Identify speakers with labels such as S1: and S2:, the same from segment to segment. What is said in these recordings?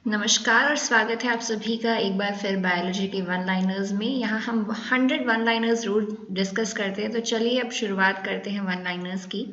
S1: नमस्कार और स्वागत है आप सभी का एक बार फिर बायोलॉजी के वन लाइनर्स में। यहाँ हम 100 वन लाइनर्स रोज डिस्कस करते हैं, तो चलिए अब शुरुआत करते हैं वन लाइनर्स की।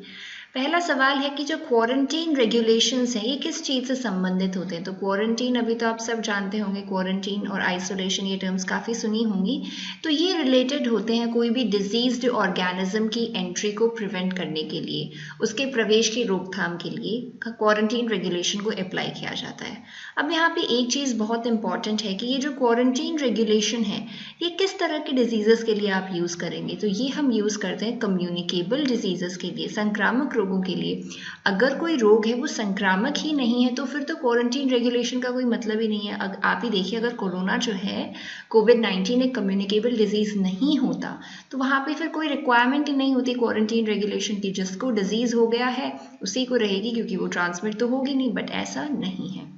S1: पहला सवाल है कि जो क्वारंटीन रेगुलेशंस हैं ये किस चीज़ से संबंधित होते हैं। तो क्वारंटीन अभी तो आप सब जानते होंगे, क्वारंटीन और आइसोलेशन ये टर्म्स काफ़ी सुनी होंगी। तो ये रिलेटेड होते हैं कोई भी डिजीज्ड ऑर्गेनिज्म की एंट्री को प्रिवेंट करने के लिए, उसके प्रवेश की रोकथाम के लिए क्वारंटीन रेगुलेशन को अप्लाई किया जाता है। अब यहाँ पे एक चीज़ बहुत इंपॉर्टेंट है कि ये जो क्वारंटीन रेगुलेशन है ये किस तरह के डिजीज़ेस के लिए आप यूज़ करेंगे। तो ये हम यूज़ करते हैं कम्युनिकेबल डिजीज़ेस के लिए, संक्रामक रोगों के लिए। अगर कोई रोग है वो संक्रामक ही नहीं है तो फिर तो क्वारंटीन रेगुलेशन का कोई मतलब ही नहीं है। आप ही देखिए, अगर कोरोना जो है कोविड-19 एक कम्युनिकेबल डिजीज़ नहीं होता तो वहाँ पे फिर कोई रिक्वायरमेंट ही नहीं होती क्वारंटीन रेगुलेशन की। जिसको डिजीज़ हो गया है उसी को रहेगी, क्योंकि वो ट्रांसमिट तो होगी नहीं। बट ऐसा नहीं है।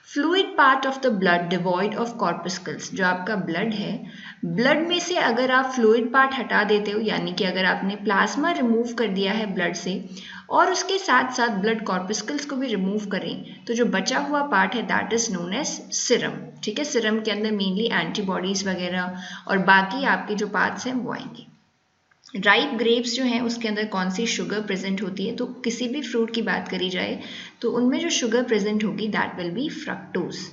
S1: Fluid part of the blood devoid of corpuscles, जो आपका ब्लड है, ब्लड में से अगर आप फ्लूइड पार्ट हटा देते हो, यानी कि अगर आपने प्लाज्मा रिमूव कर दिया है ब्लड से और उसके साथ साथ ब्लड कॉर्पस्कल्स को भी रिमूव करें, तो जो बचा हुआ पार्ट है that is known as serum. ठीक है, सीरम के अंदर मेनली एंटीबॉडीज वगैरह और बाकी आपके जो पार्ट्स हैं वो आएंगे। राइप ग्रेप्स जो हैं उसके अंदर कौन सी शुगर प्रेजेंट होती है। तो किसी भी फ्रूट की बात करी जाए तो उनमें जो शुगर प्रेजेंट होगी that will be fructose.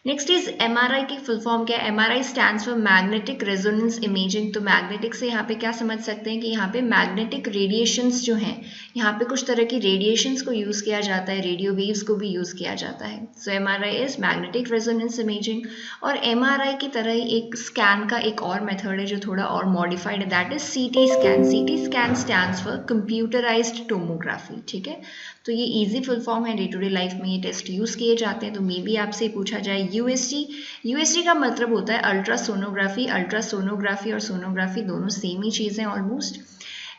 S1: Next is MRI की फुल फॉर्म क्या है। MRI stands for magnetic resonance imaging. तो मैग्नेटिक से यहाँ पे क्या समझ सकते हैं कि यहाँ पे मैग्नेटिक रेडिएशंस जो हैं, यहाँ पे कुछ तरह की रेडिएशंस को यूज़ किया जाता है, रेडियो वेव्स को भी यूज़ किया जाता है। सो MRI is magnetic resonance imaging. और MRI की तरह ही एक स्कैन का एक और मेथड है जो थोड़ा और मॉडिफाइड है, that is CT scan. CT scan stands for computerised tomography. ठीक है, तो ये इजी फुल फॉर्म है, डे टू डे लाइफ में ये टेस्ट यूज़ किए जाते हैं। तो मे बी आपसे पूछा जाए USG का मतलब होता है अल्ट्रासोनोग्राफी। अल्ट्रासोनोग्राफी और सोनोग्राफी दोनों सेम ही चीज़ हैं ऑलमोस्ट।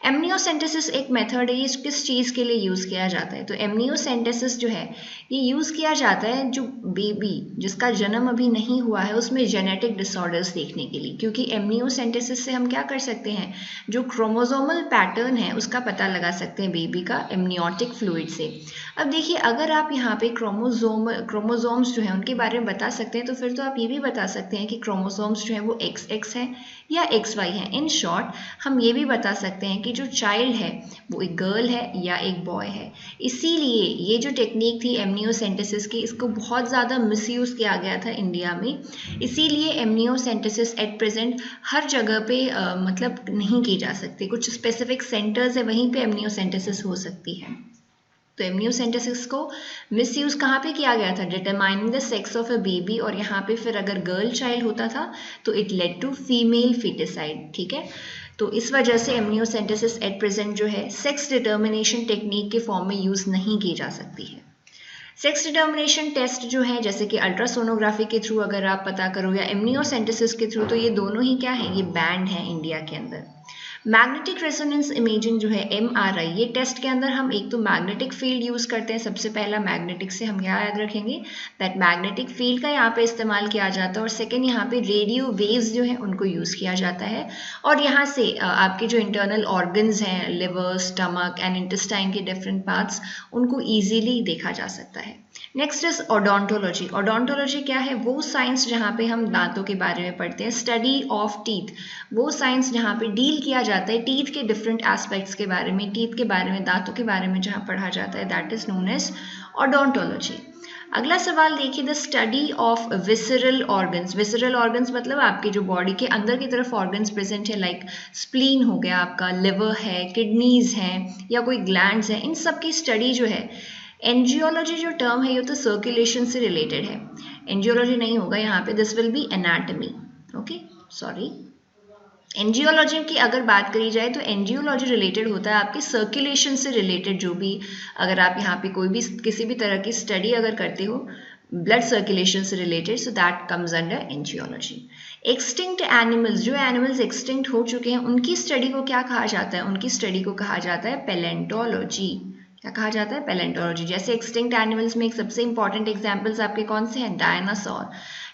S1: एमनियोसेंटेसिस एक मेथड है, ये किस चीज़ के लिए यूज़ किया जाता है। तो एमनियोसेंटेसिस जो है ये यूज़ किया जाता है जो बेबी जिसका जन्म अभी नहीं हुआ है उसमें जेनेटिक डिसऑर्डर्स देखने के लिए, क्योंकि एमनियोसेंटेसिस से हम क्या कर सकते हैं, जो क्रोमोसोमल पैटर्न है उसका पता लगा सकते हैं बेबी का एमनियोटिक फ्लूइड से। अब देखिए, अगर आप यहाँ पे क्रोमोसोम्स जो हैं उनके बारे में बता सकते हैं तो फिर तो आप ये भी बता सकते हैं कि क्रोमोसोम्स जो हैं वो XX हैं या XY हैं। इन शॉर्ट हम ये भी बता सकते हैं कि जो चाइल्ड है वो एक गर्ल है या एक बॉय है। इसीलिए ये जो टेक्निक थी एमनियोसेंटेसिस की, इसको बहुत ज़्यादा मिसयूज़ किया गया था इंडिया में। इसीलिए एमनियोसेंटेसिस एट प्रेजेंट हर जगह पे मतलब नहीं की जा सकती। कुछ स्पेसिफिक सेंटर्स है वहीं पे एमनियोसेंटेसिस हो सकती है। तो एमनियोसेंटेसिस को मिसयूज़ कहाँ पे किया गया था, determining the sex of a baby. और यहाँ पे फिर अगर गर्ल चाइल्ड होता था तो it led to female foeticide. ठीक है, तो इस वजह से एमनियोसेंटेसिस एट प्रेजेंट जो है सेक्स डिटर्मिनेशन टेक्निक के फॉर्म में यूज़ नहीं की जा सकती है। सेक्स डिटर्मिनेशन टेस्ट जो है, जैसे कि अल्ट्रासोनोग्राफी के थ्रू अगर आप पता करो या एमनियोसेंटेसिस के थ्रू, तो ये दोनों ही क्या है, ये बैंड है इंडिया के अंदर। मैग्नेटिक रेजोनेंस इमेजिंग जो है MRI, ये टेस्ट के अंदर हम एक तो मैग्नेटिक फील्ड यूज़ करते हैं। सबसे पहला मैग्नेटिक से हम क्या याद रखेंगे, दैट मैग्नेटिक फील्ड का यहाँ पे इस्तेमाल किया जाता है। और सेकेंड, यहाँ पे रेडियो वेव्स जो है उनको यूज़ किया जाता है। और यहाँ से आपके जो इंटरनल ऑर्गन्स हैं, लिवर, स्टमक एंड इंटेस्टाइन के डिफरेंट पार्ट्स, उनको ईजिली देखा जा सकता है। Next is odontology. ओडोंटोलॉजी क्या है, वो साइंस जहाँ पे हम दांतों के बारे में पढ़ते हैं, स्टडी ऑफ टीथ। वो साइंस जहाँ पे डील किया जाता है टीथ के डिफरेंट एस्पेक्ट्स के बारे में, टीथ के बारे में, दांतों के बारे में जहाँ पढ़ा जाता है, that is known as odontology. अगला सवाल देखिए, the study of visceral organs. Visceral organs मतलब आपके जो बॉडी के अंदर की तरफ ऑर्गन्स प्रेजेंट है, लाइक स्प्लीन हो गया, आपका लिवर है, किडनीज हैं या कोई ग्लैंड्स हैं, इन सब की स्टडी जो है। एंजियोलॉजी जो टर्म है ये तो सर्कुलेशन से रिलेटेड है, एंजियोलॉजी नहीं होगा यहाँ पे, this will be anatomy. Okay, sorry. Angiology की अगर बात करी जाए तो एंजियोलॉजी रिलेटेड होता है आपके सर्कुलेशन से रिलेटेड, जो भी अगर आप यहाँ पे कोई भी किसी भी तरह की स्टडी अगर करते हो ब्लड सर्कुलेशन से related, so that comes under angiology. Extinct animals, जो एनिमल्स एक्सटिंक्ट हो चुके हैं उनकी स्टडी को क्या कहा जाता है, उनकी स्टडी को कहा जाता है पैलेंटोलॉजी। क्या कहा जाता है, पैलेंटोलॉजी। जैसे एक्सटिंक्ट एनिमल्स में एक सबसे इंपॉर्टेंट एग्जाम्पल्स आपके कौन से हैं, डायनासोर।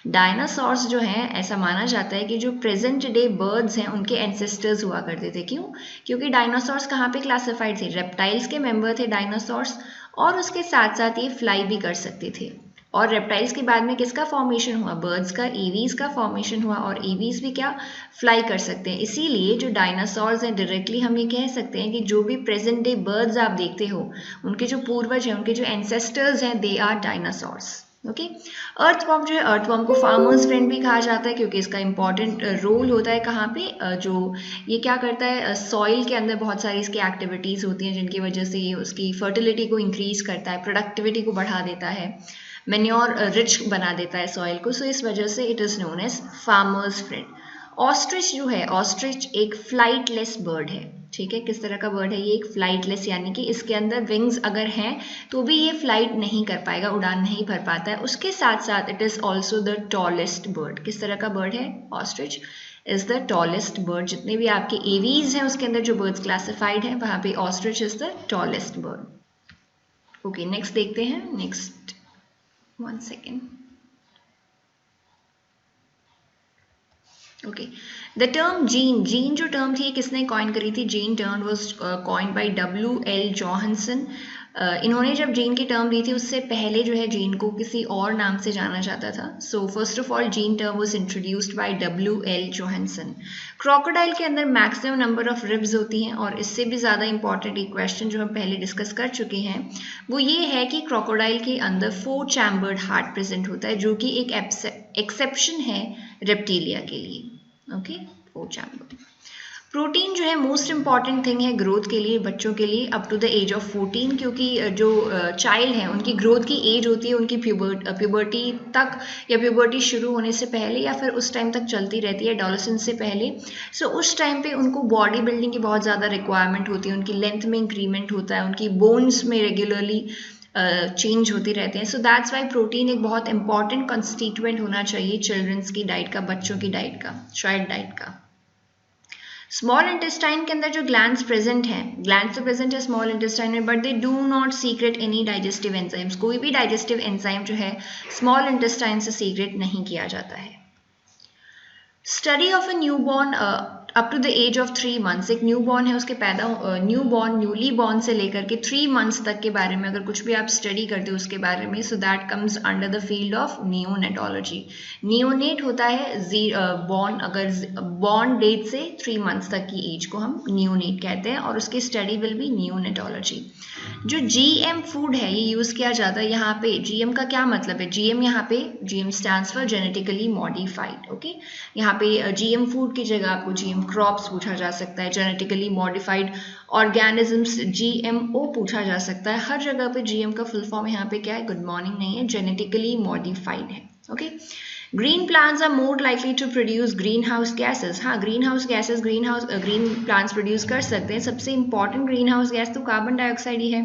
S1: डायनासोर्स जो हैं ऐसा माना जाता है कि जो प्रेजेंट डे बर्ड्स हैं उनके एंसेस्टर्स हुआ करते थे। क्यों, क्योंकि डायनासोर्स कहाँ पे क्लासिफाइड थे, रेप्टाइल्स के मेंबर थे डायनासोर्स, और उसके साथ साथ ये फ्लाई भी कर सकते थे। और रेप्टाइल्स के बाद में किसका फॉर्मेशन हुआ, बर्ड्स का, एवीज का फॉर्मेशन हुआ, और एवीज भी क्या, फ्लाई कर सकते हैं। इसीलिए जो डायनासोर्स हैं, डायरेक्टली हम ये कह सकते हैं कि जो भी प्रेजेंट डे बर्ड्स आप देखते हो, उनके जो पूर्वज हैं, उनके जो एंसेस्टर्स हैं, they are dinosaurs. Okay. Earthworm जो है, अर्थवर्म को फार्मर्स फ्रेंड भी कहा जाता है क्योंकि इसका इंपॉर्टेंट रोल होता है कहाँ पे, जो ये क्या करता है, सॉइल के अंदर बहुत सारी इसकी एक्टिविटीज़ होती हैं जिनकी वजह से ये उसकी फर्टिलिटी को इंक्रीज करता है, प्रोडक्टिविटी को बढ़ा देता है, मैन्योर रिच बना देता है सॉइल को। सो इस वजह से it is known as farmers friend. Ostrich जो है, ऑस्ट्रिच एक फ्लाइटलेस बर्ड है, ठीक है। किस तरह का बर्ड है ये, एक फ्लाइटलेस, यानी कि इसके अंदर विंग्स अगर हैं तो भी ये फ्लाइट नहीं कर पाएगा, उड़ान नहीं भर पाता है। उसके साथ साथ it is also the tallest bird. किस तरह का बर्ड है, ostrich is the tallest bird. जितने भी आपके एवीज हैं उसके अंदर जो बर्ड्स क्लासिफाइड हैं, वहाँ पे ostrich is the tallest bird. Okay, next देखते हैं। Next, 1 second. Okay, the term gene, gene जो टर्म थी किसने कॉइन करी थी, gene term was coined bye W.L. जॉहनसन। इन्होंने जब जीन की टर्म दी थी उससे पहले जो है जीन को किसी और नाम से जाना जाता था। So first of all gene term was introduced by W.L. Johannsen. Crocodile के अंदर मैक्सिमम नंबर ऑफ रिब्स होती हैं, और इससे भी ज़्यादा इंपॉर्टेंट एक क्वेश्चन जो हम पहले डिस्कस कर चुके हैं वो ये है कि क्रोकोडाइल के अंदर 4 चैम्बर्ड हार्ट प्रेजेंट होता है, जो कि एक एक्सेप्शन है रेप्टिलिया के लिए। Okay, 4 chamber. प्रोटीन जो है मोस्ट इंपॉर्टेंट थिंग है ग्रोथ के लिए, बच्चों के लिए up to the age of 14, क्योंकि जो चाइल्ड हैं उनकी ग्रोथ की एज होती है उनकी प्यूबर्टी तक, या प्यूबर्टी शुरू होने से पहले, या फिर उस टाइम तक चलती रहती है, एडोलेसेंस से पहले। सो उस टाइम पे उनको बॉडी बिल्डिंग की बहुत ज़्यादा रिक्वायरमेंट होती है, उनकी लेंथ में इंक्रीमेंट होता है, उनकी बोन्स में रेगुलरली चेंज होती रहते हैं। सो दैट्स वाई प्रोटीन एक बहुत इंपॉर्टेंट कंस्टिट्यूएंट होना चाहिए चिल्ड्रंस की डाइट का, बच्चों की डाइट का, चाइल्ड डाइट का। स्मॉल इंटेस्टाइन के अंदर जो ग्लैंड्स प्रेजेंट हैं, ग्लैंड्स तो प्रेजेंट है स्मॉल इंटेस्टाइन में, but they do not secret any digestive enzymes. कोई भी डाइजेस्टिव एंजाइम जो है स्मॉल इंटेस्टाइन से सीक्रेट नहीं किया जाता है। Study of a newborn up to the age of 3 months, एक न्यूबॉर्न है उसके न्यूली बॉर्न से लेकर के 3 मंथ्स तक के बारे में अगर कुछ भी आप स्टडी करते हो उसके बारे में, so that comes under the field of neonatology. Neonate होता है बॉर्न, अगर बॉर्न डेट से 3 मंथ्स तक की एज को हम नियोनेट कहते हैं, और उसकी स्टडी विल बी नियोनेटोलॉजी। जो GM फूड है ये यूज़ किया जाता है यहाँ पे। GM का क्या मतलब है, GM यहाँ पे, GM stands for genetically modified. Okay, यहाँ पे GM फूड की जगह आपको GM क्रॉप्स पूछा जा सकता है, जेनेटिकली मॉडिफाइड ऑर्गेनिजम्स GMO पूछा जा सकता है। हर जगह पे GM का फुल फॉर्म यहाँ पे क्या है, गुड मॉर्निंग नहीं है, जेनेटिकली मॉडिफाइड है। Okay, green plants are more likely to produce greenhouse gases. हाँ, greenhouse gases green plants produce कर सकते हैं। सबसे इंपॉर्टेंट ग्रीन हाउस गैस तो कार्बन डाइऑक्साइड ही है।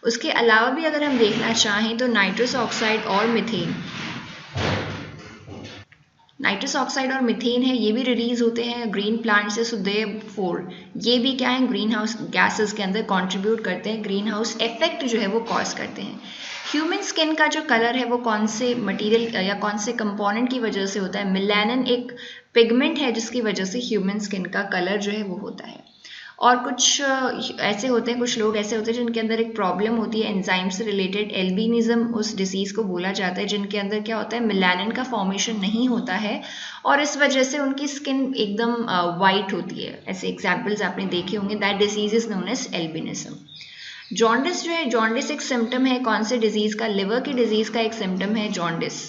S1: उसके अलावा भी अगर हम देखना चाहें तो नाइट्रस ऑक्साइड और मीथेन, नाइट्रस ऑक्साइड और मीथेन है, ये भी रिलीज होते हैं ग्रीन प्लांट से। सो देयरफॉर ये भी क्या है, ग्रीन हाउस गैसेस के अंदर कंट्रीब्यूट करते हैं, ग्रीन हाउस इफेक्ट जो है वो कॉज करते हैं। ह्यूमन स्किन का जो कलर है वो कौन से मटेरियल या कौन से कंपोनेंट की वजह से होता है, मेलानिन एक पिगमेंट है जिसकी वजह से ह्यूमन स्किन का कलर जो है वो होता है। और कुछ ऐसे होते हैं, कुछ लोग ऐसे होते हैं जिनके अंदर एक प्रॉब्लम होती है एंजाइम से रिलेटेड, एल्बिनिज्म उस डिसीज़ को बोला जाता है, जिनके अंदर क्या होता है, मेलानिन का फॉर्मेशन नहीं होता है और इस वजह से उनकी स्किन एकदम वाइट होती है। ऐसे एग्जाम्पल्स आपने देखे होंगे। That disease is known as albinism. Jaundice जो है, जॉन्डिस एक सिम्टम है कौन से डिजीज़ का, लिवर की डिजीज़ का एक सिम्टम है jaundice.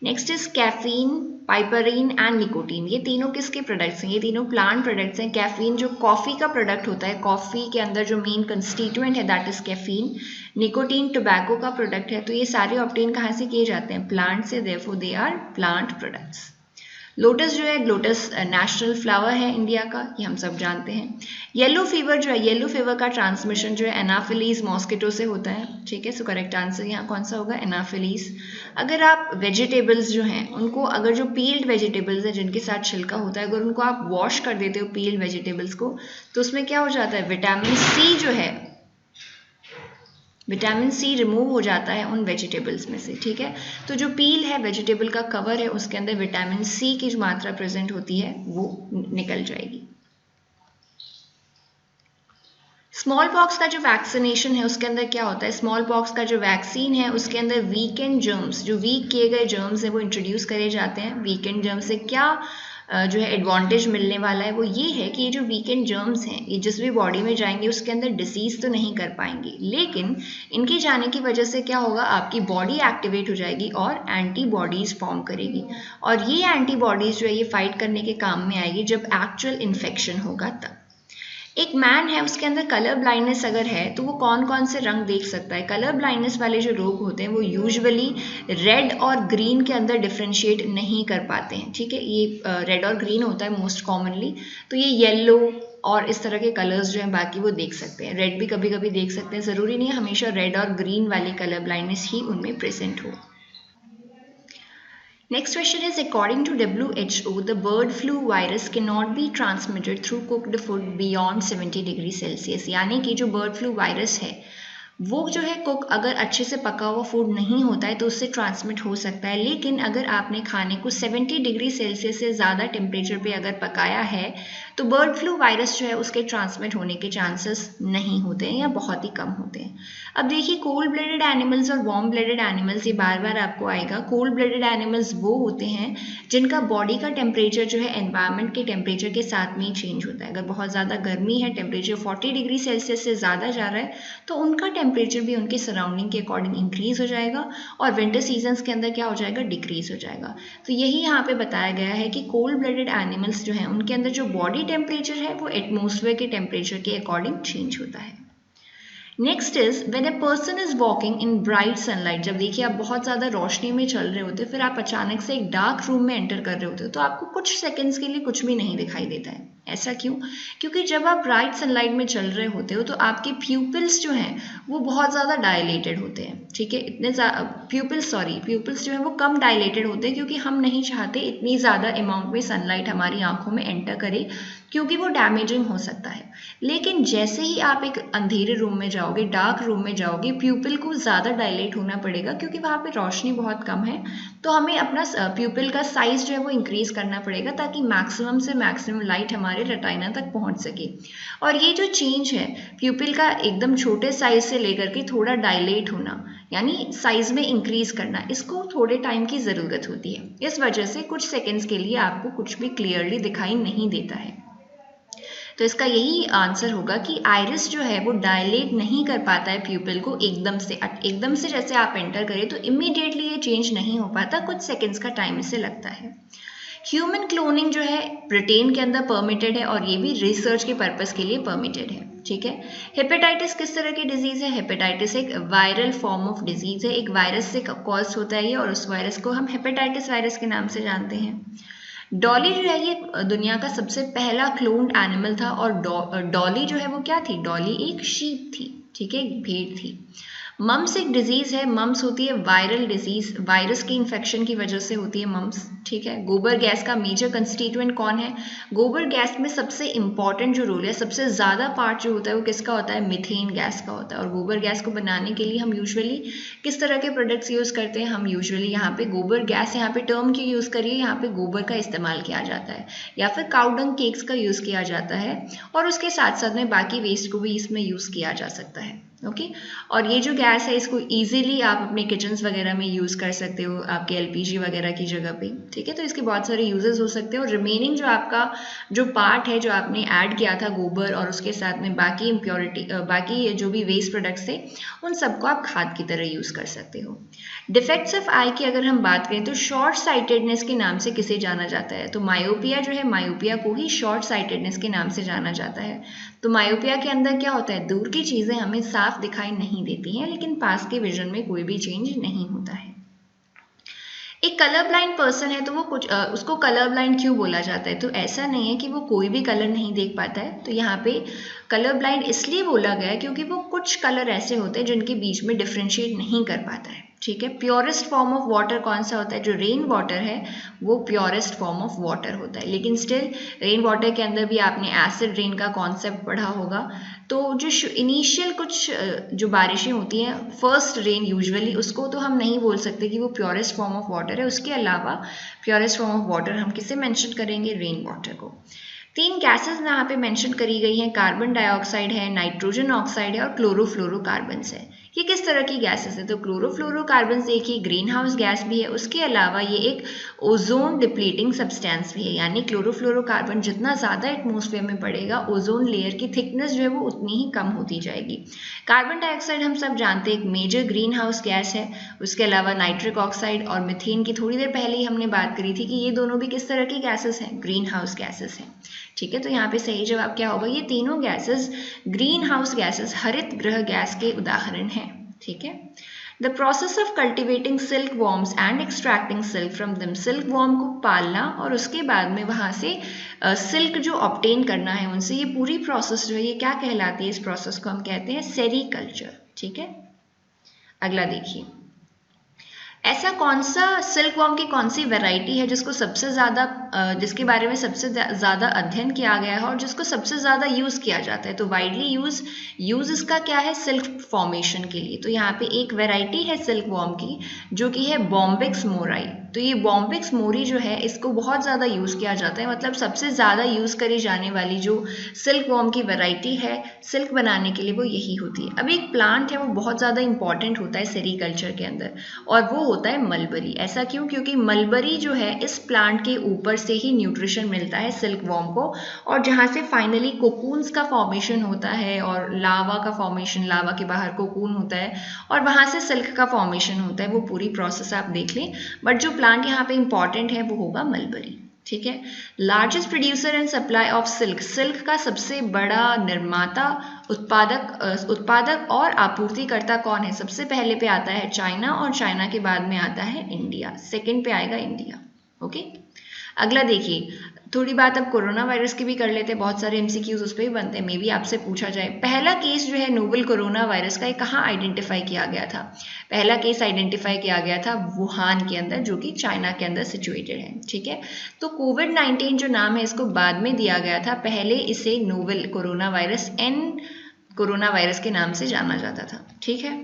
S1: Next is caffeine, piperine and nicotine. ये तीनों किसके प्रोडक्ट्स हैं, ये तीनों प्लांट प्रोडक्ट्स हैं। कैफीन जो कॉफ़ी का प्रोडक्ट होता है, कॉफ़ी के अंदर जो मेन कंस्टिट्यूएंट है that is caffeine. Nicotine tobacco का प्रोडक्ट है। तो ये सारे ऑब्टेन कहाँ से किए जाते हैं, प्लांट से, therefore they are plant products. Lotus जो है, लोटस नेशनल फ्लावर है इंडिया का, ये हम सब जानते हैं। येलो फीवर जो है, येलो फीवर का ट्रांसमिशन जो है एनाफिलीज मॉस्किटो से होता है। ठीक है, सो करेक्ट आंसर यहाँ कौन सा होगा, एनाफिलीज। अगर आप वेजिटेबल्स जो हैं उनको, अगर जो पील्ड वेजिटेबल्स हैं जिनके साथ छिलका होता है, अगर उनको आप वॉश कर देते हो पील्ड वेजिटेबल्स को, तो उसमें क्या हो जाता है, विटामिन सी जो है, विटामिन सी रिमूव हो जाता है उन वेजिटेबल्स में से। ठीक है, तो जो पील है, वेजिटेबल का कवर है, उसके अंदर विटामिन सी की जो मात्रा प्रेजेंट होती है वो निकल जाएगी। स्मॉल पॉक्स का जो वैक्सीनेशन है उसके अंदर क्या होता है, स्मॉल पॉक्स का जो वैक्सीन है उसके अंदर वीकेंड जर्म्स, जो वीक किए गए जर्म्स हैं वो इंट्रोड्यूस करे जाते हैं। वीकेंड जर्म्स से क्या जो है एडवांटेज मिलने वाला है वो ये है कि ये जो वीकेंड जर्म्स हैं ये जिस भी बॉडी में जाएंगे उसके अंदर डिसीज तो नहीं कर पाएंगे, लेकिन इनके जाने की वजह से क्या होगा, आपकी बॉडी एक्टिवेट हो जाएगी और एंटीबॉडीज फॉर्म करेगी, और ये एंटीबॉडीज जो है ये फाइट करने के काम में आएगी जब एक्चुअल इन्फेक्शन होगा तब। एक मैन है उसके अंदर कलर ब्लाइंडनेस अगर है तो वो कौन कौन से रंग देख सकता है। कलर ब्लाइंडनेस वाले जो लोग होते हैं वो यूजुअली रेड और ग्रीन के अंदर डिफ्रेंशिएट नहीं कर पाते हैं, ठीक है। ये रेड और ग्रीन होता है मोस्ट कॉमनली, तो ये येलो और इस तरह के कलर्स जो हैं बाकी वो देख सकते हैं। रेड भी कभी कभी देख सकते हैं, ज़रूरी नहीं है हमेशा रेड और ग्रीन वाली कलर ब्लाइंडनेस ही उनमें प्रेजेंट हो। Next question is, according to WHO, the bird flu virus cannot be transmitted through cooked food beyond 70 degree Celsius. यानी कि जो बर्ड फ्लू वायरस है वो जो है कुक अगर अच्छे से पका हुआ फूड नहीं होता है तो उससे ट्रांसमिट हो सकता है, लेकिन अगर आपने खाने को 70 डिग्री सेल्सियस से ज़्यादा टेम्परेचर पे अगर पकाया है तो बर्ड फ्लू वायरस जो है उसके ट्रांसमिट होने के चांसेस नहीं होते हैं या बहुत ही कम होते हैं। अब देखिए, कोल्ड ब्लडेड एनिमल्स और वार्म ब्लडेड एनिमल्स, ये बार बार आपको आएगा। कोल्ड ब्लडेड एनिमल्स वो होते हैं जिनका बॉडी का टेम्परेचर जो है एनवायरनमेंट के टेम्परेचर के साथ में ही चेंज होता है। अगर बहुत ज़्यादा गर्मी है, टेम्परेचर 40 डिग्री सेल्सियस से ज़्यादा जा रहा है तो उनका टेम्परेचर भी उनके सराउंडिंग के अकॉर्डिंग इंक्रीज हो जाएगा और विंटर सीजन्स के अंदर क्या हो जाएगा, डिक्रीज हो जाएगा। तो यही यहाँ पे बताया गया है कि कोल्ड ब्लडेड एनिमल्स जो हैं उनके अंदर जो बॉडी टेम्परेचर है वो एटमॉस्फेयर के टेम्परेचर के अकॉर्डिंग चेंज होता है। Next is when a person is walking in bright sunlight. जब देखिए आप बहुत ज़्यादा रोशनी में चल रहे होते, फिर आप अचानक से एक डार्क रूम में एंटर कर रहे होते हो तो आपको कुछ सेकंड्स के लिए कुछ भी नहीं दिखाई देता है। ऐसा क्यों? क्योंकि जब आप ब्राइट सनलाइट में चल रहे होते हो तो आपके प्यूपिल्स जो हैं वो बहुत ज़्यादा डायलेटेड होते हैं, ठीक है। इतने प्यूपिल्स जो हैं वो कम डायलेटेड होते हैं क्योंकि हम नहीं चाहते इतनी ज़्यादा अमाउंट में सनलाइट हमारी आंखों में एंटर करे क्योंकि वो डैमेजिंग हो सकता है। लेकिन जैसे ही आप एक अंधेरे रूम में जाओगे, डार्क रूम में जाओगे, प्यूपिल को ज़्यादा डायलेट होना पड़ेगा क्योंकि वहाँ पे रोशनी बहुत कम है, तो हमें अपना प्यूपिल का साइज जो है वो इंक्रीज करना पड़ेगा ताकि मैक्सिमम से मैक्सिमम लाइट हमारे रेटिना तक पहुँच सके। और ये जो चेंज है प्यूपिल का एकदम छोटे साइज से लेकर के थोड़ा डायलेट होना, यानी साइज में इंक्रीज करना, इसको थोड़े टाइम की ज़रूरत होती है। इस वजह से कुछ सेकेंड्स के लिए आपको कुछ भी क्लियरली दिखाई नहीं देता है। तो इसका यही आंसर होगा कि आइरिस जो है वो डायलेट नहीं कर पाता है प्यूपिल को एकदम से जैसे आप एंटर करें तो इमीडिएटली ये चेंज नहीं हो पाता, कुछ सेकंड्स का टाइम इसे लगता है। ह्यूमन क्लोनिंग जो है ब्रिटेन के अंदर परमिटेड है और ये भी रिसर्च के पर्पस के लिए परमिटेड है, ठीक है। हेपेटाइटिस किस तरह की डिजीज है? हेपेटाइटिस एक वायरल फॉर्म ऑफ डिजीज है, एक वायरस से कॉज होता है ये, और उस वायरस को हम हेपेटाइटिस वायरस के नाम से जानते हैं। डॉली जो है ये दुनिया का सबसे पहला क्लोन्ड एनिमल था, और डॉली जो है वो क्या थी? डॉली एक शीप थी, ठीक है, एक भेड़ थी। मम्स एक डिजीज है, मम्स होती है वायरल डिजीज, वायरस की इन्फेक्शन की वजह से होती है मम्स, ठीक है। गोबर गैस का मेजर कंस्टिट्यूएंट कौन है? गोबर गैस में सबसे इंपॉर्टेंट जो रोल है, सबसे ज़्यादा पार्ट जो होता है वो किसका होता है? मीथेन गैस का होता है। और गोबर गैस को बनाने के लिए हम यूजुअली किस तरह के प्रोडक्ट्स यूज़ करते हैं? हम यूजुअली यहाँ पे गोबर गैस, यहाँ पे टर्म की यूज़ करिए, यहाँ पे गोबर का इस्तेमाल किया जाता है, या फिर काउडंग केक्स का यूज़ किया जाता है, और उसके साथ साथ में बाकी वेस्ट को भी इसमें यूज़ किया जा सकता है, ओके। और ये जो गैस है इसको इजीली आप अपने किचन्स वगैरह में यूज़ कर सकते हो, आपके एलपीजी वगैरह की जगह पे, ठीक है। तो इसके बहुत सारे यूजेस हो सकते हैं, और रिमेनिंग जो आपका जो पार्ट है जो आपने ऐड किया था गोबर और उसके साथ में बाकी इम्प्योरिटी, बाकी जो भी वेस्ट प्रोडक्ट्स थे उन सबको आप खाद की तरह यूज़ कर सकते हो। डिफेक्ट्स ऑफ आई की अगर हम बात करें तो शॉर्ट साइटेडनेस के नाम से किसे जाना जाता है? तो मायोपिया जो है, मायोपिया को ही शॉर्ट साइटेडनेस के नाम से जाना जाता है। तो मायोपिया के अंदर क्या होता है? दूर की चीज़ें हमें साफ दिखाई नहीं देती हैं, लेकिन पास के विजन में कोई भी चेंज नहीं होता है। एक कलर ब्लाइंड पर्सन है तो वो उसको कलर ब्लाइंड क्यों बोला जाता है? तो ऐसा नहीं है कि वो कोई भी कलर नहीं देख पाता है, तो यहाँ पे कलर ब्लाइंड इसलिए बोला गया है क्योंकि वो कुछ कलर ऐसे होते हैं जिनके बीच में डिफ्रेंशिएट नहीं कर पाता है, ठीक है। प्योरेस्ट फॉर्म ऑफ वाटर कौन सा होता है? जो रेन वाटर है वो प्योरेस्ट फॉर्म ऑफ वाटर होता है, लेकिन स्टिल रेन वाटर के अंदर भी आपने एसिड रेन का कॉन्सेप्ट पढ़ा होगा। तो जो इनिशियल कुछ जो बारिशें होती हैं, फर्स्ट रेन यूजुअली, उसको तो हम नहीं बोल सकते कि वो प्योरेस्ट फॉर्म ऑफ वाटर है। उसके अलावा प्योरेस्ट फॉर्म ऑफ वाटर हम किसे मेंशन करेंगे? रेन वाटर को। 3 गैसेस यहाँ पे मेंशन करी गई हैं, कार्बन डाइऑक्साइड है, नाइट्रोजन ऑक्साइड है और क्लोरोफ्लोरोकार्बन्स है। ये किस तरह की गैसेस है? तो क्लोरोफ्लोरोकार्बन्स देखिए ग्रीन हाउस गैस भी है, उसके अलावा ये एक ओजोन डिप्लीटिंग सब्सटेंस भी है, यानी क्लोरोफ्लोरोकार्बन जितना ज़्यादा एटमॉस्फेयर में बढ़ेगा ओजोन लेयर की थिकनेस जो है वो उतनी ही कम होती जाएगी। कार्बन डाइऑक्साइड हम सब जानते हैं एक मेजर ग्रीन हाउस गैस है। उसके अलावा नाइट्रिक ऑक्साइड और मीथेन की थोड़ी देर पहले ही हमने बात करी थी कि ये दोनों भी किस तरह की गैसेस हैं? ग्रीन हाउस गैसेस हैं। ठीक है, तो यहाँ पे सही जवाब क्या होगा? ये तीनों गैसेस ग्रीन हाउस गैसेस हरित गृह गैस के उदाहरण हैं। ठीक है, the process of cultivating silk worms and extracting silk from them, silk worm को पालना और उसके बाद में वहाँ से सिल्क जो ऑब्टेन करना है उनसे, ये पूरी प्रोसेस जो है ये क्या कहलाती है? इस प्रोसेस को हम कहते हैं सेरीकल्चर। ठीक है, अगला देखिए, ऐसा कौन सा सिल्क वॉर्म की कौन सी वैरायटी है जिसको सबसे ज़्यादा जिसके बारे में सबसे ज़्यादा अध्ययन किया गया है और जिसको सबसे ज़्यादा यूज़ किया जाता है? तो वाइडली यूज़ इसका क्या है? सिल्क फॉर्मेशन के लिए। तो यहाँ पे एक वैरायटी है सिल्क वॉर्म की जो कि है बॉम्बिक्स मोराई। तो ये बॉम्बिक्स मोरी जो है इसको बहुत ज़्यादा यूज़ किया जाता है, मतलब सबसे ज़्यादा यूज़ करी जाने वाली जो सिल्क वॉर्म की वैरायटी है सिल्क बनाने के लिए वो यही होती है। अब एक प्लांट है वो बहुत ज़्यादा इंपॉर्टेंट होता है सेरीकल्चर के अंदर और वो होता है मलबरी। ऐसा क्यों? क्योंकि मलबरी जो है इस प्लांट के ऊपर से ही न्यूट्रिशन मिलता है सिल्क वॉर्म को और जहाँ से फाइनली कोकून्स का फॉर्मेशन होता है और लावा का फॉर्मेशन, लावा के बाहर कोकून होता है और वहाँ से सिल्क का फॉर्मेशन होता है। वो पूरी प्रोसेस आप देख लें, बट जो प्लांट यहाँ पे इंपॉर्टेंट है वो होगा मलबरी। ठीक है, largest producer and supply of silk, silk का सबसे बड़ा निर्माता, उत्पादक और आपूर्तिकर्ता कौन है? सबसे पहले पे आता है चाइना और चाइना के बाद में आता है इंडिया, सेकंड पे आएगा इंडिया। ओके, अगला देखिए, थोड़ी बात अब कोरोना वायरस की भी कर लेते हैं, बहुत सारे एमसीक्यूज उस पर भी बनते हैं, मे बी आपसे पूछा जाए। पहला केस जो है नोवेल कोरोना वायरस का, ये कहाँ आइडेंटिफाई किया गया था? पहला केस आइडेंटिफाई किया गया था वुहान के अंदर, जो कि चाइना के अंदर सिचुएटेड है। ठीक है, तो कोविड-19 जो नाम है इसको बाद में दिया गया था, पहले इसे novel corona virus corona virus के नाम से जाना जाता था। ठीक है,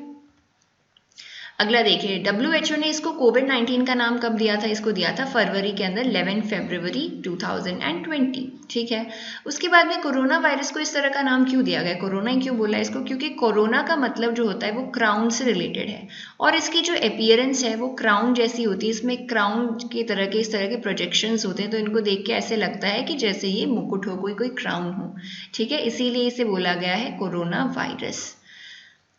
S1: अगला देखिए, WHO ने इसको कोविड-19 का नाम कब दिया था? इसको दिया था फरवरी के अंदर, 11 फरवरी 2020। ठीक है, उसके बाद में कोरोना वायरस को इस तरह का नाम क्यों दिया गया? कोरोना क्यों बोला इसको? क्योंकि कोरोना का मतलब जो होता है वो क्राउन से रिलेटेड है और इसकी जो अपीयरेंस है वो क्राउन जैसी होती है, इसमें क्राउन की तरह के इस तरह के प्रोजेक्शंस होते हैं, तो इनको देख के ऐसे लगता है कि जैसे ये मुकुट हो, कोई क्राउन हो। ठीक है, इसीलिए इसे बोला गया है कोरोना वायरस।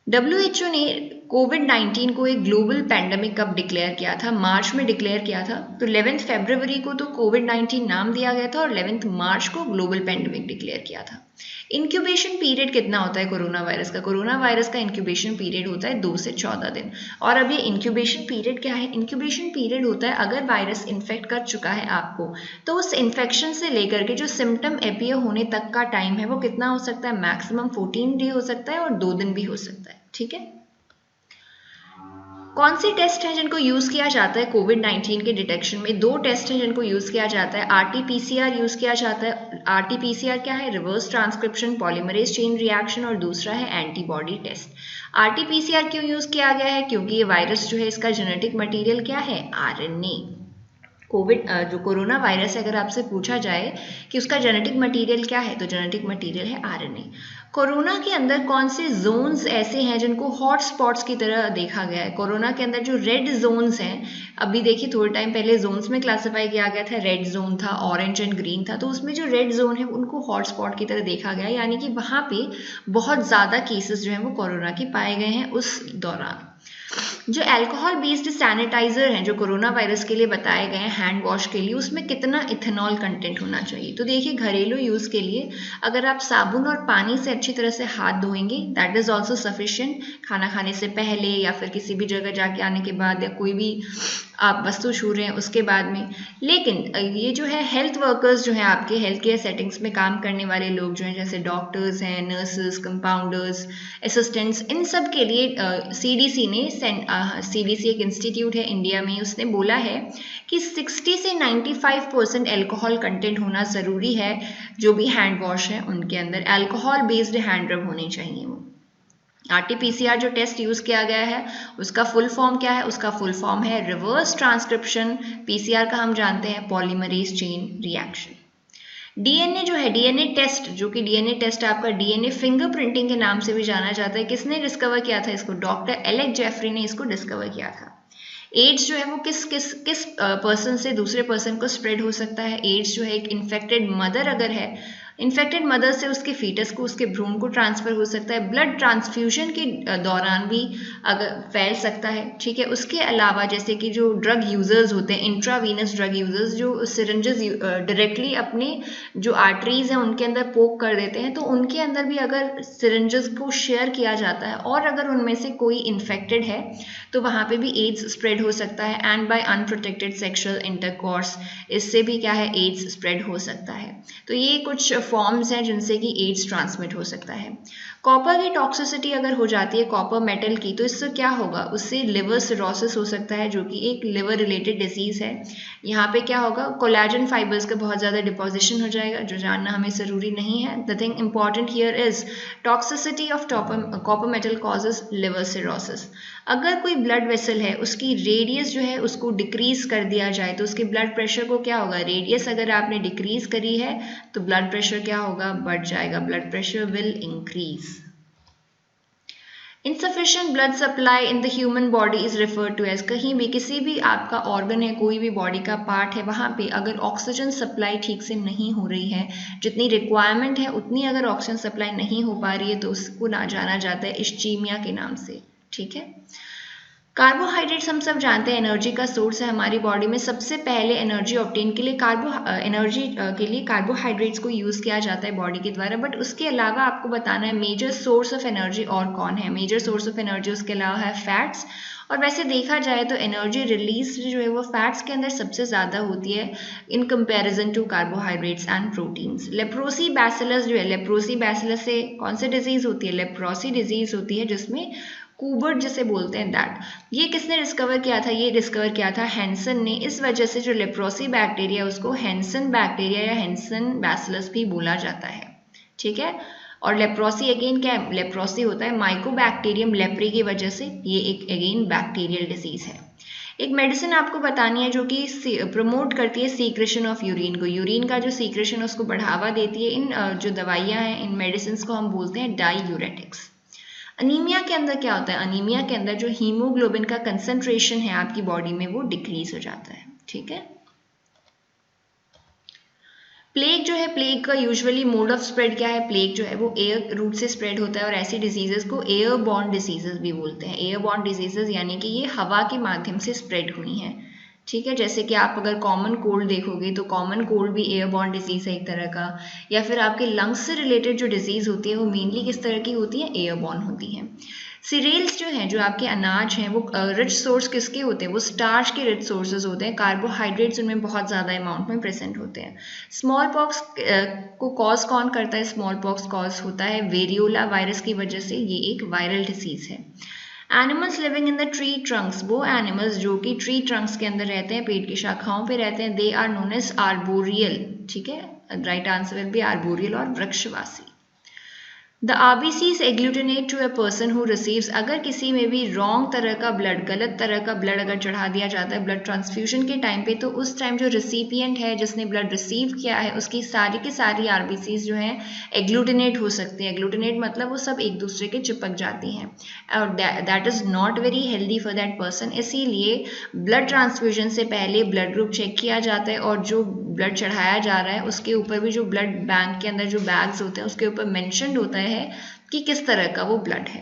S1: WHO ने कोविड-19 को एक ग्लोबल पैंडेमिक कब डिक्लेयर किया था? मार्च में डिक्लेयर किया था। तो 11 फरवरी को तो कोविड-19 नाम दिया गया था और 11 मार्च को ग्लोबल पैंडेमिक डिक्लेयर किया था। इंक्यूबेशन पीरियड कितना होता है कोरोना वायरस का? कोरोना वायरस का इंक्यूबेशन पीरियड होता है 2 से 14 दिन। और अब ये इंक्यूबेशन पीरियड क्या है? इंक्यूबेशन पीरियड होता है अगर वायरस इन्फेक्ट कर चुका है आपको, तो उस इन्फेक्शन से लेकर के जो सिम्टम अपीयर होने तक का टाइम है वो कितना हो सकता है? मैक्सिमम 14 डे हो सकता है और 2 दिन भी हो सकता है। ठीक है, कौन से टेस्ट हैं जिनको यूज़ किया जाता है कोविड-19 के डिटेक्शन में? 2 टेस्ट हैं जिनको यूज़ किया जाता है। RT-PCR यूज़ किया जाता है। RT-PCR क्या है? Reverse transcription polymerase chain reaction, और दूसरा है एंटीबॉडी टेस्ट। RT-PCR क्यों यूज़ किया गया है? क्योंकि ये वायरस जो है इसका जेनेटिक मटीरियल क्या है? RNA। जो कोरोना वायरस है, अगर आपसे पूछा जाए कि उसका जेनेटिक मटीरियल क्या है, तो जेनेटिक मटीरियल है RNA। कोरोना के अंदर कौन से जोन्स ऐसे हैं जिनको हॉट स्पॉट्स की तरह देखा गया है? कोरोना के अंदर जो रेड जोन्स हैं, अभी देखिए थोड़े टाइम पहले जोन्स में क्लासिफाई किया गया था, रेड जोन था, ऑरेंज एंड ग्रीन था, तो उसमें जो रेड जोन है उनको हॉट स्पॉट की तरह देखा गया है, यानी कि वहाँ पे बहुत ज़्यादा केसेस जो हैं वो कोरोना के पाए गए हैं उस दौरान। जो अल्कोहल बेस्ड सैनिटाइजर हैं जो कोरोना वायरस के लिए बताए गए हैं हैंड वॉश के लिए, उसमें कितना इथेनॉल कंटेंट होना चाहिए? तो देखिए, घरेलू यूज़ के लिए अगर आप साबुन और पानी से अच्छी तरह से हाथ धोएंगे, दैट इज़ ऑल्सो सफिशिएंट। खाना खाने से पहले या फिर किसी भी जगह जाके आने के बाद या कोई भी आप वस्तु छू रहे हैं उसके बाद में। लेकिन ये जो है हेल्थ वर्कर्स जो हैं, आपके हेल्थ केयर सेटिंग्स में काम करने वाले लोग जो हैं, जैसे डॉक्टर्स हैं, नर्सेस, कंपाउंडर्स, असिस्टेंट्स, इन सब के लिए CDC एक इंस्टीट्यूट है इंडिया में, उसने बोला है कि 60 से 95% अल्कोहल कंटेंट होना ज़रूरी है। जो भी हैंड वॉश है उनके अंदर अल्कोहल बेस्ड हैंड रब होने चाहिए। वो RT-PCR जो टेस्ट यूज़ किया गया है उसका फुल फॉर्म क्या है? उसका फुल फॉर्म है रिवर्स ट्रांसक्रिप्शन, PCR का हम जानते हैं पॉलीमरेज चेन रिएक्शन। डीएनए जो है, डीएनए टेस्ट, जो कि डीएनए टेस्ट आपका डीएनए फिंगरप्रिंटिंग के नाम से भी जाना जाता है, किसने डिस्कवर किया था इसको? डॉक्टर एलेक जेफरी ने इसको डिस्कवर किया था। एड्स जो है वो किस किस किस पर्सन से दूसरे पर्सन को स्प्रेड हो सकता है? एड्स जो है एक इन्फेक्टेड मदर अगर है, इन्फेक्टेड मदर से उसके फीटस को, उसके भ्रूण को ट्रांसफर हो सकता है। ब्लड ट्रांसफ्यूजन के दौरान भी अगर फैल सकता है, ठीक है। उसके अलावा जैसे कि जो ड्रग यूजर्स होते हैं, इंट्रावीनस ड्रग यूजर्स, जो सिरिंजेस डायरेक्टली अपने जो आर्टरीज हैं उनके अंदर पोक कर देते हैं, तो उनके अंदर भी अगर सिरिंजेस को शेयर किया जाता है और अगर उनमें से कोई इन्फेक्टेड है तो वहाँ पे भी एड्स स्प्रेड हो सकता है। And by unprotected sexual intercourse, इससे भी क्या है, एड्स स्प्रेड हो सकता है। तो ये कुछ फॉर्म्स हैं जिनसे कि एड्स ट्रांसमिट हो सकता है। कॉपर की टॉक्सिसिटी अगर हो जाती है कॉपर मेटल की, तो इससे क्या होगा? उससे लिवर सिरोसिस हो सकता है, जो कि एक लिवर रिलेटेड डिजीज है। यहाँ पे क्या होगा? कोलेजन फाइबर्स का बहुत ज़्यादा डिपोजिशन हो जाएगा, जो जानना हमें ज़रूरी नहीं है। The thing important here is toxicity of copper metal causes liver cirrhosis. अगर कोई ब्लड वेसल है उसकी रेडियस जो है उसको डिक्रीज कर दिया जाए तो उसके ब्लड प्रेशर को क्या होगा? रेडियस अगर आपने डिक्रीज करी है तो ब्लड प्रेशर क्या होगा? बढ़ जाएगा। Blood pressure will increase. Insufficient blood supply in the human body is referred to as, कहीं भी किसी भी आपका ऑर्गन है, कोई भी बॉडी का पार्ट है, वहाँ पे अगर ऑक्सीजन सप्लाई ठीक से नहीं हो रही है, जितनी रिक्वायरमेंट है उतनी अगर ऑक्सीजन सप्लाई नहीं हो पा रही है, तो उसको ना जाना जाता है इस्चीमिया के नाम से, ठीक है। कार्बोहाइड्रेट्स हम सब जानते हैं एनर्जी का सोर्स है हमारी बॉडी में। सबसे पहले एनर्जी ऑब्टेन के लिए कार्बोहाइड्रेट्स को यूज़ किया जाता है बॉडी के द्वारा। बट उसके अलावा आपको बताना है मेजर सोर्स ऑफ एनर्जी और कौन है। मेजर सोर्स ऑफ एनर्जी उसके अलावा है फैट्स। और वैसे देखा जाए तो एनर्जी रिलीज जो है वो फैट्स के अंदर सबसे ज़्यादा होती है in comparison to carbohydrates and proteins. Leprosy bacillus जो है, लेप्रोसी बैसिलस से कौन सी डिजीज़ होती है? लेप्रोसी डिजीज़ होती है, जिसमें कूबर्ट जिसे बोलते हैं दैट। ये किसने डिस्कवर किया था? ये डिस्कवर किया था हैंसन ने। इस वजह से जो लेप्रोसी बैक्टीरिया उसको हैंसन बैक्टीरिया या हैंसन बैसिलस भी बोला जाता है, ठीक है। और लेप्रोसी अगेन क्या है? लेप्रोसी होता है माइकोबैक्टीरियम लेप्री की वजह से, ये एक अगेन बैक्टीरियल डिजीज है। एक मेडिसिन आपको बतानी है जो कि प्रमोट करती है सीक्रेशन ऑफ यूरिन को। यूरिन का जो सीक्रेशन उसको बढ़ावा देती है। इन जो दवाइयाँ हैं, इन मेडिसिन को हम बोलते हैं डाईयूरेटिक्स। अनीमिया के अंदर क्या होता है? अनीमिया के अंदर जो हीमोग्लोबिन का कंसंट्रेशन है आपकी बॉडी में वो डिक्रीज हो जाता है, ठीक है। प्लेग जो है, प्लेग का यूजुअली मोड ऑफ स्प्रेड क्या है? प्लेग जो है वो एयर रूट से स्प्रेड होता है और ऐसी डिजीजेस को एयरबॉर्न डिजीजेस भी बोलते हैं। एयरबॉर्न डिजीजेस यानी कि ये हवा के माध्यम से स्प्रेड हुई हैं, ठीक है। जैसे कि आप अगर कॉमन कोल्ड देखोगे तो कॉमन कोल्ड भी एयरबॉर्न डिजीज है एक तरह का। या फिर आपके लंग्स से रिलेटेड जो डिजीज होती है वो मेनली किस तरह की होती है? एयरबॉर्न होती है। सीरियल्स जो हैं, जो आपके अनाज हैं, वो रिच सोर्स किसके होते हैं? वो स्टार्च के रिच सोर्सेज होते हैं। कार्बोहाइड्रेट्स उनमें बहुत ज़्यादा अमाउंट में प्रेजेंट होते हैं। स्मॉल पॉक्स को कॉज कौन करता है? स्मॉल पॉक्स कॉज होता है वेरियोला वायरस की वजह से। ये एक वायरल डिजीज है। Animals living in the tree Trunks, वो एनिमल्स जो कि ट्री ट्रंक्स के अंदर रहते हैं, पेड़ की शाखाओं पे रहते हैं, they are known as arboreal, ठीक है। Right answer will be arboreal और वृक्षवासी। The RBCs agglutinate to a person who receives, अगर किसी में भी रॉन्ग तरह का ब्लड, गलत तरह का ब्लड अगर चढ़ा दिया जाता है ब्लड ट्रांसफ्यूजन के टाइम पे, तो उस टाइम जो रिसिपिएंट है जिसने ब्लड रिसीव किया है उसकी सारी की सारी आरबीसीज जो हैं एग्लूटिनेट हो सकती हैं। एग्लूटिनेट मतलब वो सब एक दूसरे के चिपक जाती हैं और that is not very healthy for that person. इसीलिए ब्लड ट्रांसफ्यूजन से पहले ब्लड ग्रुप चेक किया जाता है और जो ब्लड चढ़ाया जा रहा है उसके ऊपर भी जो ब्लड बैंक के अंदर जो बैग्स होते हैं उसके ऊपर मेंशन्ड होता है कि किस तरह का वो ब्लड है।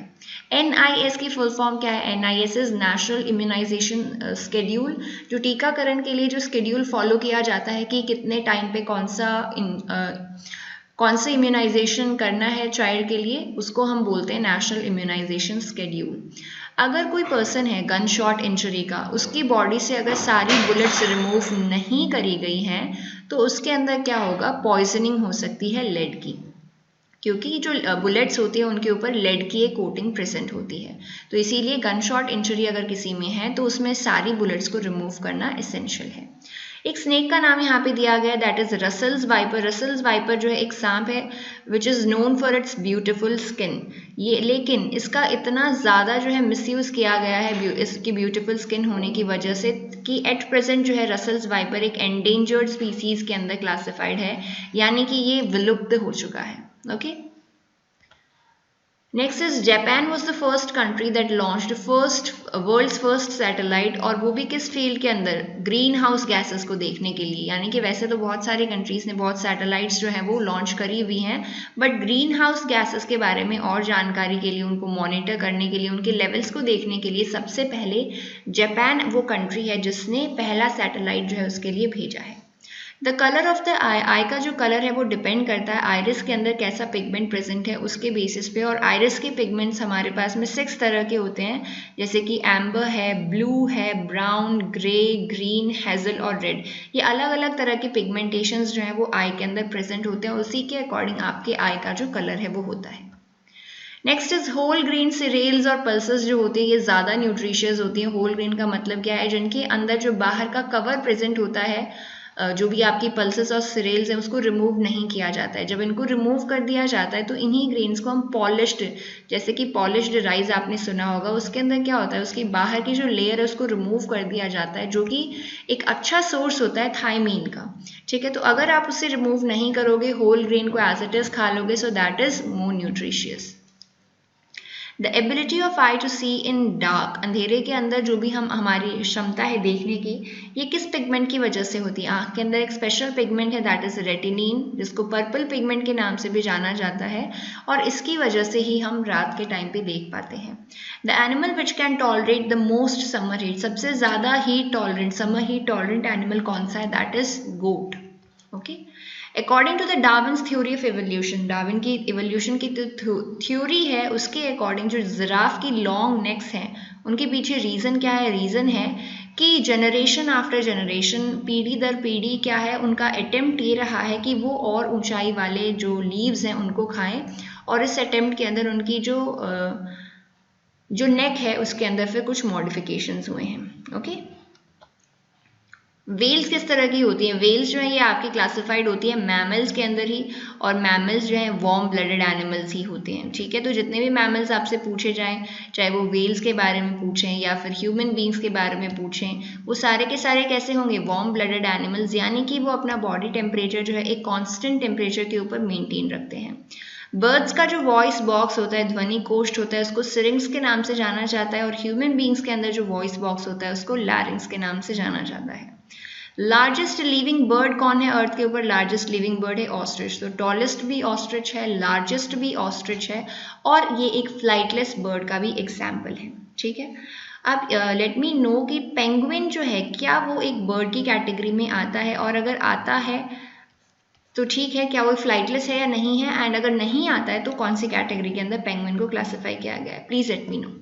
S1: NIS की फुल फॉर्म क्या है? NIS is national immunization schedule. जो टीकाकरण के लिए जो स्केड्यूल फॉलो किया जाता है कि कितने टाइम पे कौन सा इम्यूनाइजेशन करना है चाइल्ड के लिए, उसको हम बोलते हैं नेशनल इम्यूनाइजेशन स्केड्यूल। अगर कोई पर्सन है गन शॉट इंजरी का, उसकी बॉडी से अगर सारी बुलेट्स रिमूव नहीं करी गई हैं तो उसके अंदर क्या होगा? पॉइजनिंग हो सकती है लेड की, क्योंकि जो बुलेट्स होती है उनके ऊपर लेड की एक कोटिंग प्रेजेंट होती है। तो इसीलिए गन शॉट इंजरी अगर किसी में है तो उसमें सारी बुलेट्स को रिमूव करना एसेंशियल है। एक स्नेक का नाम यहाँ पे दिया गया, that is Russell's wiper. Russell's wiper जो है एक सांप है which is known for its beautiful skin. ये लेकिन इसका इतना ज़्यादा जो है मिसयूज़ किया गया है इसकी ब्यूटिफुल स्किन होने की वजह से कि एट प्रेजेंट जो है रसल्स वाइपर एक एंडेंजर्ड स्पीसीज के अंदर क्लासिफाइड है, यानी कि ये विलुप्त हो चुका है। Okay, next is Japan was the first country that launched world's first satellite, और वो भी किस फील्ड के अंदर, ग्रीन हाउस गैसेस को देखने के लिए। यानी कि वैसे तो बहुत सारी कंट्रीज ने बहुत सैटेलाइट्स जो है वो लॉन्च करी हुई हैं, बट ग्रीन हाउस गैसेस के बारे में और जानकारी के लिए, उनको मॉनिटर करने के लिए, उनके लेवल्स को देखने के लिए सबसे पहले जापान वो कंट्री है जिसने पहला सैटेलाइट जो है उसके लिए भेजा है। द कलर ऑफ द आई का जो कलर है वो डिपेंड करता है आइरिस के अंदर कैसा पिगमेंट प्रेजेंट है उसके बेसिस पे, और आइरिस के पिगमेंट्स हमारे पास में 6 तरह के होते हैं, जैसे कि एम्बर है, ब्लू है, ब्राउन, ग्रे, ग्रीन, हेजल और रेड। ये अलग अलग तरह के पिगमेंटेशंस जो है वो आई के अंदर प्रेजेंट होते हैं, उसी के अकॉर्डिंग आपके आई का जो कलर है वो होता है। Next is whole grain cereals और पल्सेस जो होती है ये ज़्यादा न्यूट्रिशियस होती हैं। होल ग्रेन का मतलब क्या है, जिनके अंदर जो बाहर का कवर प्रेजेंट होता है, जो भी आपकी पल्सेस और सीरियल्स हैं उसको रिमूव नहीं किया जाता है। जब इनको रिमूव कर दिया जाता है तो इन्हीं ग्रेन्स को हम पॉलिश्ड, जैसे कि पॉलिश्ड राइस आपने सुना होगा, उसके अंदर क्या होता है, उसकी बाहर की जो लेयर है उसको रिमूव कर दिया जाता है, जो कि एक अच्छा सोर्स होता है थायमीन का। ठीक है, तो अगर आप उसे रिमूव नहीं करोगे, होल ग्रेन को एज इट इज खा लोगे, so that is more nutritious. The ability of eye to see in dark, अंधेरे के अंदर जो भी हमारी क्षमता है देखने की, ये किस पिगमेंट की वजह से होती है। आँख के अंदर एक स्पेशल पिगमेंट है दैट इज रेटिनिन, जिसको पर्पल पिगमेंट के नाम से भी जाना जाता है, और इसकी वजह से ही हम रात के टाइम पे देख पाते हैं। The animal which can tolerate the most summer heat, सबसे ज़्यादा heat tolerant, summer heat tolerant animal कौन सा है, that is goat. Okay, according to the Darwin's theory of evolution, Darwin की एवोल्यूशन की थ्योरी है, उसके अकॉर्डिंग जो जिराफ की लॉन्ग नेक्स हैं उनके पीछे रीज़न क्या है, रीज़न है कि जनरेशन आफ्टर जनरेशन, पीढ़ी दर पीढ़ी क्या है, उनका अटेम्प्ट ये रहा है कि वो और ऊंचाई वाले जो लीव्स हैं उनको खाएं, और इस अटेम्प्ट के अंदर उनकी जो नेक है उसके अंदर फिर कुछ मॉडिफिकेशंस हुए हैं। ओके, वेल्स किस तरह की होती हैं, वेल्स जो है ये आपकी क्लासिफाइड होती है मैमल्स के अंदर ही, और मैमल्स जो हैं वार्म ब्लडेड एनिमल्स ही होते हैं। ठीक है, तो जितने भी मैमल्स आपसे पूछे जाएं, चाहे वो वेल्स के बारे में पूछें या फिर ह्यूमन बींग्स के बारे में पूछें, वो सारे के सारे कैसे होंगे, वार्म ब्लडेड एनिमल्स, यानी कि वो अपना बॉडी टेम्परेचर जो है एक कॉन्स्टेंट टेम्परेचर के ऊपर मेनटेन रखते हैं। बर्ड्स का जो वॉइस बॉक्स होता है, ध्वनि कोष्ठ होता है, उसको सिरिंग्स के नाम से जाना जाता है, और ह्यूमन बींग्स के अंदर जो वॉइस बॉक्स होता है उसको लैरिंग्स के नाम से जाना जाता है। लार्जेस्ट लिविंग बर्ड कौन है अर्थ के ऊपर, लार्जेस्ट लिविंग बर्ड है ऑस्ट्रिच, तो टॉलेस्ट भी ऑस्ट्रिच है, लार्जेस्ट भी ऑस्ट्रिच है, और ये एक फ्लाइटलेस बर्ड का भी एग्जाम्पल है। ठीक है, अब लेट मी नो कि पेंगुइन जो है क्या वो एक बर्ड की कैटेगरी में आता है, और अगर आता है तो ठीक है, क्या वो फ्लाइटलेस है या नहीं है, एंड अगर नहीं आता है तो कौन सी कैटेगरी के अंदर पेंगुइन को क्लासिफाई किया गया है, please let me know.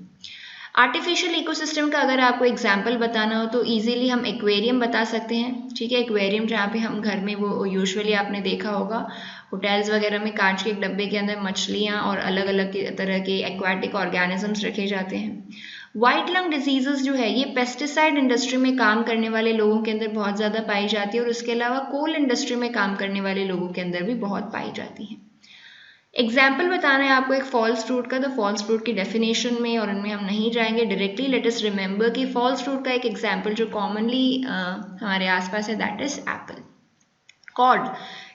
S1: Artificial ecosystem का अगर आपको एग्जाम्पल बताना हो तो इजीली हम एक्वेरियम बता सकते हैं। ठीक है, एक्वेरियम जहाँ पे हम घर में, वो यूजुअली आपने देखा होगा होटल्स वगैरह में कांच के एक डब्बे के अंदर मछलियाँ और अलग अलग तरह के एक्वाटिक ऑर्गेनिजम्स रखे जाते हैं। वाइट लंग डिजीजेस जो है ये पेस्टिसाइड इंडस्ट्री में काम करने वाले लोगों के अंदर बहुत ज़्यादा पाई जाती है, और उसके अलावा कोल इंडस्ट्री में काम करने वाले लोगों के अंदर भी बहुत पाई जाती है। एग्जाम्पल बताना है आपको एक फॉल्स फ्रूट का, तो फॉल्स फ्रूट की डेफिनेशन में और उनमें हम नहीं जाएंगे डायरेक्टली। लेट अस रिमेंबर कि फॉल्स फ्रूट का एक एग्जाम्पल जो कॉमनली हमारे आसपास है दैट इज एप्पल। कॉड,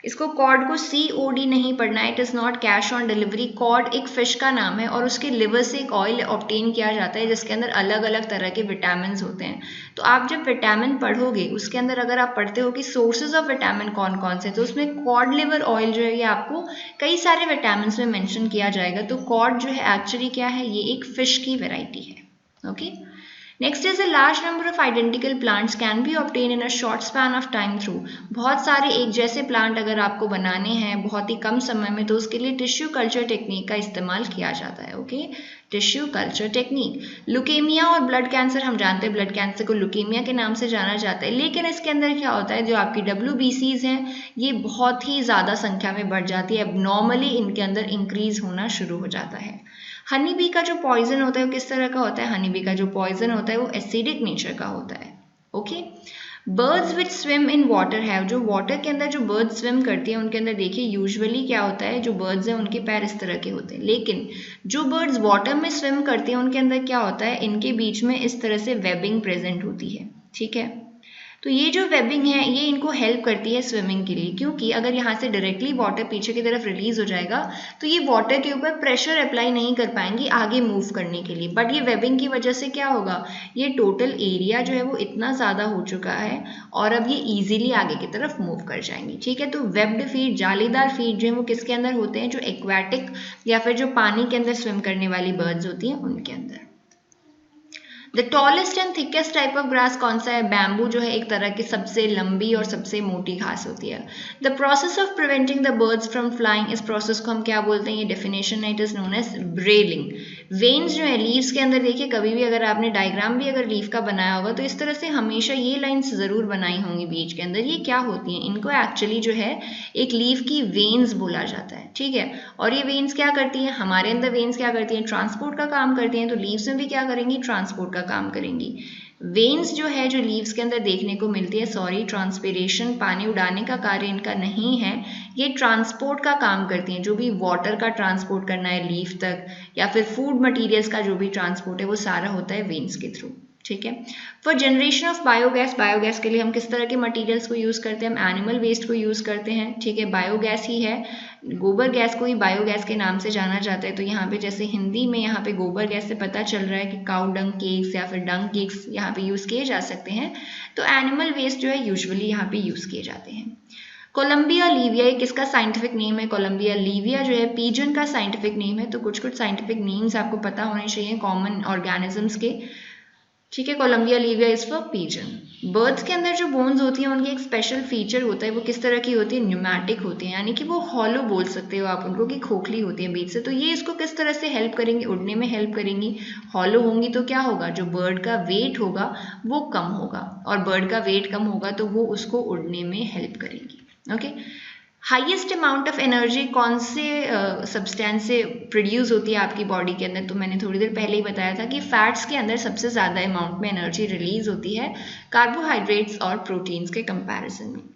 S1: इसको कॉड को COD नहीं पढ़ना है, it is not cash on delivery. Cod एक फिश का नाम है और उसके लिवर से एक ऑयल ऑब्टेन किया जाता है जिसके अंदर अलग अलग तरह के विटामिन होते हैं। तो आप जब विटामिन पढ़ोगे उसके अंदर अगर आप पढ़ते हो कि सोर्सेज ऑफ विटामिन कौन कौन से, तो उसमें कॉड लिवर ऑयल जो है ये आपको कई सारे विटामिन में मेंशन किया जाएगा। तो कॉड जो है एक्चुअली क्या है, ये एक फिश की वेराइटी है। Okay, next is a large number of identical plants can be obtain in a short span of time through. बहुत सारे एक जैसे प्लांट अगर आपको बनाने हैं बहुत ही कम समय में, तो उसके लिए टिश्यू कल्चर टेक्निक का इस्तेमाल किया जाता है। Okay, tissue culture technique. Leukaemia और ब्लड कैंसर, हम जानते हैं ब्लड कैंसर को लुकेमिया के नाम से जाना जाता है, लेकिन इसके अंदर क्या होता है, जो आपकी WBCs हैं ये बहुत ही ज़्यादा संख्या में बढ़ जाती है, एबनॉर्मली इनके अंदर इंक्रीज होना शुरू हो जाता है। हनी बी का जो पॉइजन होता है वो किस तरह का होता है, हनी बी का जो पॉइजन होता है वो एसिडिक नेचर का होता है। Okay, birds which swim in water have, जो वाटर के अंदर जो बर्ड्स स्विम करती हैं उनके अंदर देखिए यूजुअली क्या होता है, जो बर्ड्स हैं उनके पैर इस तरह के होते हैं, लेकिन जो बर्ड्स वाटर में स्विम करती हैं उनके अंदर क्या होता है, इनके बीच में इस तरह से वेबिंग प्रेजेंट होती है। ठीक है, तो ये जो वेबिंग है ये इनको हेल्प करती है स्विमिंग के लिए, क्योंकि अगर यहाँ से डायरेक्टली वाटर पीछे की तरफ रिलीज हो जाएगा तो ये वाटर के ऊपर प्रेशर अप्लाई नहीं कर पाएंगी आगे मूव करने के लिए, बट ये वेबिंग की वजह से क्या होगा, ये टोटल एरिया जो है वो इतना ज़्यादा हो चुका है और अब ये ईजिली आगे की तरफ मूव कर जाएंगी। ठीक है, तो वेब्ड फीट, जालीदार फीट जो है वो किसके अंदर होते हैं, जो एक्वाटिक या फिर जो पानी के अंदर स्विम करने वाली बर्ड्स होती हैं उनके अंदर। The tallest and thickest type of grass कौन सा है, बैम्बू जो है एक तरह की सबसे लंबी और सबसे मोटी घास होती है। The process of preventing the birds from flying, इस प्रोसेस को हम क्या बोलते हैं, ये डेफिनेशन है, it is known as brailing. Veins जो है लीव्स के अंदर देखिए, कभी भी अगर आपने डायग्राम भी अगर लीफ का बनाया होगा तो इस तरह से हमेशा ये लाइन्स जरूर बनाई होंगी बीच के अंदर, ये क्या होती हैं, इनको एक्चुअली जो है एक लीफ की वेन्स बोला जाता है। ठीक है, और ये वेन्स क्या करती हैं, हमारे अंदर वेन्स क्या करती हैं, ट्रांसपोर्ट का काम करती हैं, तो लीव्स में भी क्या करेंगी, ट्रांसपोर्ट का काम करेंगी। वेन्स जो है जो लीव्स के अंदर देखने को मिलती है, सॉरी ट्रांसपिरेशन, पानी उड़ाने का कार्य इनका नहीं है, ये ट्रांसपोर्ट का काम करती हैं, जो भी वाटर का ट्रांसपोर्ट करना है लीफ तक या फिर फूड मटेरियल्स का जो भी ट्रांसपोर्ट है वो सारा होता है वेन्स के थ्रू। ठीक है, for generation of biogas, biogas के लिए हम किस तरह के मटेरियल्स को यूज़ करते हैं, हम एनिमल वेस्ट को यूज़ करते हैं। ठीक है, बायोगैस ही है, गोबर गैस को ही बायोगैस के नाम से जाना जाता है, तो यहाँ पे जैसे हिंदी में यहाँ पे गोबर गैस से पता चल रहा है कि काउ डंग केक्स या फिर डंग केक्स यहाँ पे यूज़ किए जा सकते हैं, तो एनिमल वेस्ट जो है यूजुअली यहाँ पे यूज़ किए जाते हैं। कोलंबिया लीविया, ये किसका साइंटिफिक नेम है, कोलंबिया लीविया जो है पीजन का साइंटिफिक नेम है, तो कुछ कुछ साइंटिफिक नेम्स आपको पता होने चाहिए कॉमन ऑर्गेनिजम्स के। ठीक है, Columba livia is for pigeon. Birds के अंदर जो बोन्स होती हैं उनकी एक स्पेशल फीचर होता है, वो किस तरह की होती है, न्यूमैटिक होती है, यानी कि वो हॉलो बोल सकते हो आप उनको कि खोखली होती है बीच से, तो ये इसको किस तरह से हेल्प करेंगी, उड़ने में हेल्प करेंगी। हॉलो होंगी तो क्या होगा, जो बर्ड का वेट होगा वो कम होगा, और बर्ड का वेट कम होगा तो वो उसको उड़ने में हेल्प करेंगी। Okay, highest amount of energy कौन से सब्सटेंस से प्रोड्यूस होती है आपकी बॉडी के अंदर, तो मैंने थोड़ी देर पहले ही बताया था कि फैट्स के अंदर सबसे ज़्यादा अमाउंट में एनर्जी रिलीज होती है कार्बोहाइड्रेट्स और प्रोटीन्स के कंपैरिजन में।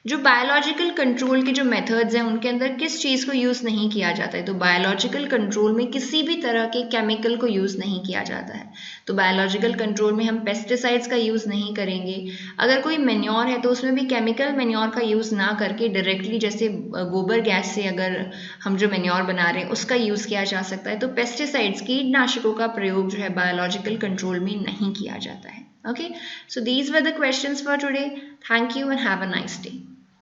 S1: जो बायोलॉजिकल कंट्रोल के जो मेथड्स हैं उनके अंदर किस चीज़ को यूज़ नहीं किया जाता है, तो बायोलॉजिकल कंट्रोल में किसी भी तरह के केमिकल को यूज़ नहीं किया जाता है। तो बायोलॉजिकल कंट्रोल में हम पेस्टिसाइड्स का यूज़ नहीं करेंगे। अगर कोई मेन्योर है तो उसमें भी केमिकल मेन्योर का यूज़ ना करके डायरेक्टली जैसे गोबर गैस से अगर हम जो मेन्योर बना रहे हैं उसका यूज़ किया जा सकता है। तो पेस्टिसाइड्स, कीटनाशकों का प्रयोग जो है बायोलॉजिकल कंट्रोल में नहीं किया जाता है। Okay, so these were the questions for today. Thank you and have a nice day.